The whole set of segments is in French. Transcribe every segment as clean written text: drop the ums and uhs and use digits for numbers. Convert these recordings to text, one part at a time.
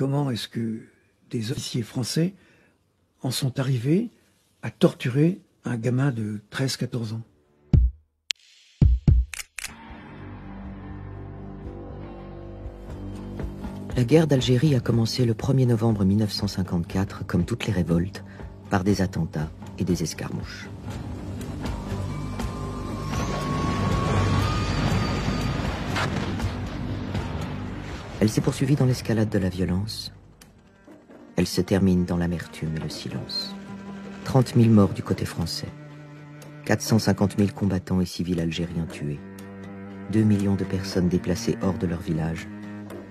comment est-ce que des officiers français en sont arrivés à torturer un gamin de 13-14 ans. La guerre d'Algérie a commencé le 1er novembre 1954, comme toutes les révoltes, par des attentats et des escarmouches. Elle s'est poursuivie dans l'escalade de la violence. Elle se termine dans l'amertume et le silence. 30 000 morts du côté français. 450 000 combattants et civils algériens tués. 2 millions de personnes déplacées hors de leur village.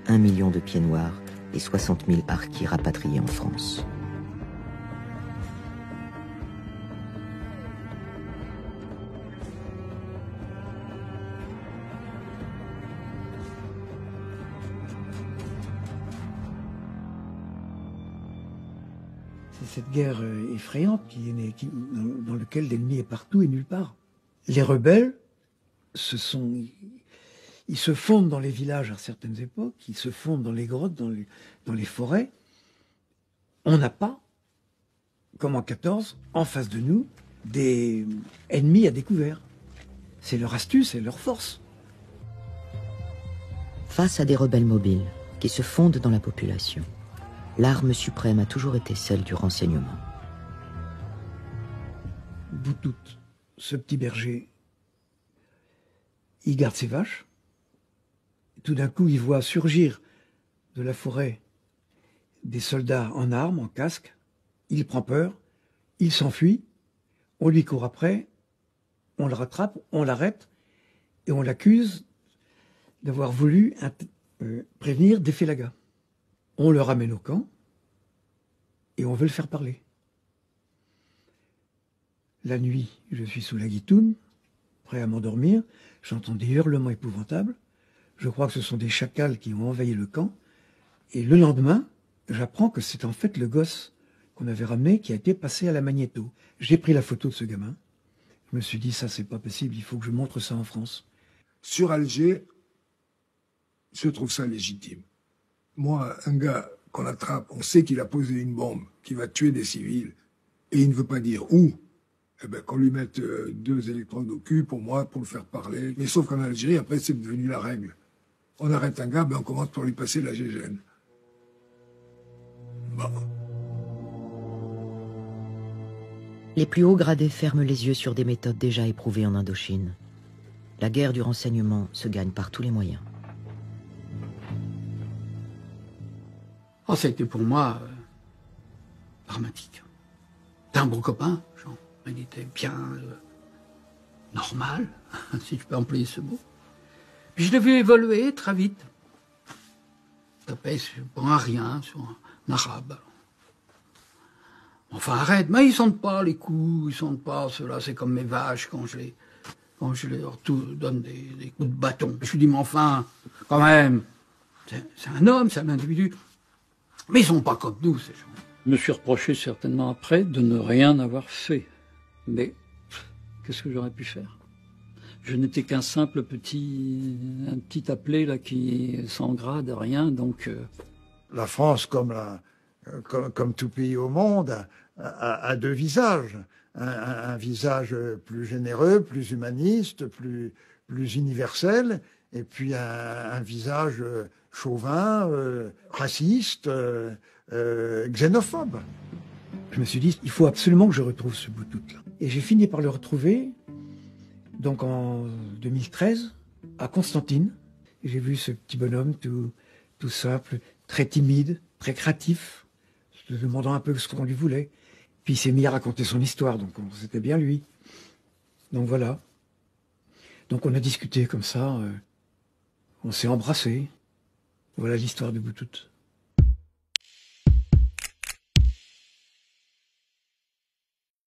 1 million de pieds noirs et 60 000 harkis rapatriés en France. C'est cette guerre effrayante dans laquelle l'ennemi est partout et nulle part. Les rebelles, ils se fondent dans les villages à certaines époques, ils se fondent dans les grottes, dans les forêts. On n'a pas, comme en 14, en face de nous, des ennemis à découvert. C'est leur astuce et leur force. Face à des rebelles mobiles qui se fondent dans la population, l'arme suprême a toujours été celle du renseignement. Boutout, ce petit berger, il garde ses vaches. Tout d'un coup, il voit surgir de la forêt des soldats en armes, en casque. Il prend peur, il s'enfuit, on lui court après, on le rattrape, on l'arrête et on l'accuse d'avoir voulu prévenir des félagas. On le ramène au camp et on veut le faire parler. La nuit, je suis sous la guitoune, prêt à m'endormir, j'entends des hurlements épouvantables. Je crois que ce sont des chacals qui ont envahi le camp. Et le lendemain, j'apprends que c'est en fait le gosse qu'on avait ramené qui a été passé à la magnéto. J'ai pris la photo de ce gamin. Je me suis dit, ça c'est pas possible, il faut que je montre ça en France. Sur Alger, je trouve ça légitime. Moi, un gars qu'on attrape, on sait qu'il a posé une bombe, qui va tuer des civils, et il ne veut pas dire où. Eh ben, qu'on lui mette 2 électrodes au cul, pour moi, pour le faire parler. Mais sauf qu'en Algérie, après, c'est devenu la règle. On arrête un gars, ben on commence par lui passer la gégène. Bon. Les plus hauts gradés ferment les yeux sur des méthodes déjà éprouvées en Indochine. La guerre du renseignement se gagne par tous les moyens. Oh, ça a été pour moi dramatique. C'était un bon copain, Jean. Il était bien normal, si je peux employer ce mot. Puis je l'ai vu évoluer très vite. Il tapait pour un rien sur un arabe. Enfin, arrête, mais ils sentent pas les coups, ils sentent pas cela, c'est comme mes vaches quand je leur donne des coups de bâton. Je lui dis, mais enfin, quand même, c'est un homme, c'est un individu. Mais ils sont pas comme nous, ces gens. Je me suis reproché certainement après de ne rien avoir fait. Mais qu'est-ce que j'aurais pu faire? Je n'étais qu'un simple petit appelé là qui sans grade, rien, donc... La France, comme tout pays au monde, a 2 visages. Un visage plus généreux, plus humaniste, plus universel, et puis un visage chauvin, raciste, xénophobe. Je me suis dit, il faut absolument que je retrouve ce Boutout-là. Et j'ai fini par le retrouver, donc en 2013, à Constantine. J'ai vu ce petit bonhomme tout simple, très timide, très créatif, se demandant un peu ce qu'on lui voulait. Puis il s'est mis à raconter son histoire, donc c'était bien lui. Donc voilà. Donc on a discuté comme ça, on s'est embrassé. Voilà l'histoire de Boutout.